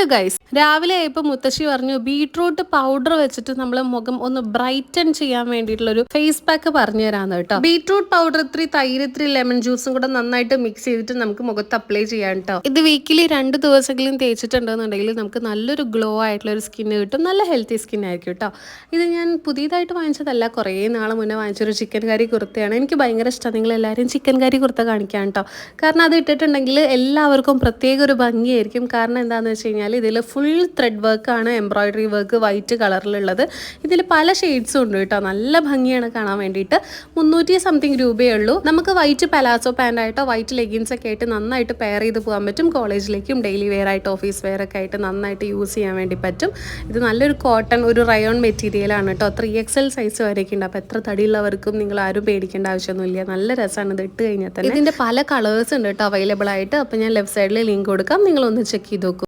Hello guys, രാവിലെ ആയപ്പോൾ മുത്തശ്ശി പറഞ്ഞു ബീട്രൂട്ട് പൗഡർ വെച്ചിട്ട് നമ്മൾ മുഖം ഒന്ന് ബ്രൈറ്റൻ ചെയ്യാൻ വേണ്ടിയിട്ടുള്ള ഒരു ഫേസ് പാക്ക് പറഞ്ഞു തരാന്ന് കേട്ടോ. ബീട്രൂട്ട് പൗഡർ ഇത്തിരി തൈര് ഇത്തിരി ലെമൺ ജ്യൂസും കൂടെ നന്നായിട്ട് മിക്സ് ചെയ്തിട്ട് നമുക്ക് മുഖത്ത് അപ്ലൈ ചെയ്യാം കേട്ടോ. ഇത് വീക്കിലി 2 ദിവസമെങ്കിലും തേച്ചിട്ടുണ്ടെന്നുണ്ടെങ്കിൽ നമുക്ക് നല്ലൊരു ഗ്ലോ ആയിട്ടുള്ള ഒരു സ്കിന്ന് കിട്ടും. നല്ല ഹെൽത്തി സ്കിൻ ആയിരിക്കും കേട്ടോ. ഇത് ഞാൻ പുതിയതായിട്ട് വാങ്ങിച്ചതല്ല, കുറേ നാൾ മുന്നേ വാങ്ങിച്ചൊരു ചിക്കൻ കറി കുർത്തയാണ്. എനിക്ക് ഭയങ്കര ഇഷ്ടം. നിങ്ങൾ എല്ലാവരും ചിക്കൻ കറി കുർത്ത കാണിക്കാം കേട്ടോ. കാരണം അത് ഇട്ടിട്ടുണ്ടെങ്കിൽ എല്ലാവർക്കും പ്രത്യേക ഒരു ഭംഗിയായിരിക്കും. കാരണം എന്താണെന്ന് വെച്ച് കഴിഞ്ഞാൽ ഇതിൽ ഫുൾ ത്രെഡ് വർക്കാണ്, എംബ്രോയിഡറി വർക്ക് വൈറ്റ് കളറിലുള്ളത്. ഇതിൽ പല ഷെയ്ഡ്സും ഉണ്ട് കേട്ടോ. നല്ല ഭംഗിയാണ് കാണാൻ വേണ്ടിയിട്ട്. 300 സംതിങ് രൂപയേ ഉള്ളൂ. നമുക്ക് വൈറ്റ് പലാസോ പാൻ്റ് ആയിട്ടോ വൈറ്റ് ലെഗിൻസ് ഒക്കെ ആയിട്ട് നന്നായിട്ട് പെയർ ചെയ്ത് പോകാൻ പറ്റും. കോളേജിലേക്കും ഡെയിലി വെയർ ആയിട്ട് ഓഫീസ് വെയർ ഒക്കെ ആയിട്ട് നന്നായിട്ട് യൂസ് ചെയ്യാൻ വേണ്ടി പറ്റും. ഇത് നല്ലൊരു കോട്ടൺ ഒരു റയോൺ മെറ്റീരിയലാണ് കേട്ടോ. 3XL സൈസ് വരെയൊക്കെ ഉണ്ട്. അപ്പോൾ എത്ര തടിയുള്ളവർക്കും നിങ്ങൾ ആരും പേടിക്കേണ്ട ആവശ്യമൊന്നുമില്ല. നല്ല രസമാണ് ഇത് ഇട്ട് കഴിഞ്ഞാൽ തന്നെ. ഇതിൻ്റെ പല കളേഴ്സ് ഉണ്ട് കേട്ടോ അവൈലബിൾ ആയിട്ട്. അപ്പോൾ ഞാൻ ലെഫ്റ്റ് സൈഡിൽ ലിങ്ക് കൊടുക്കാം, നിങ്ങളൊന്ന് ചെക്ക് ചെയ്ത് നോക്കും.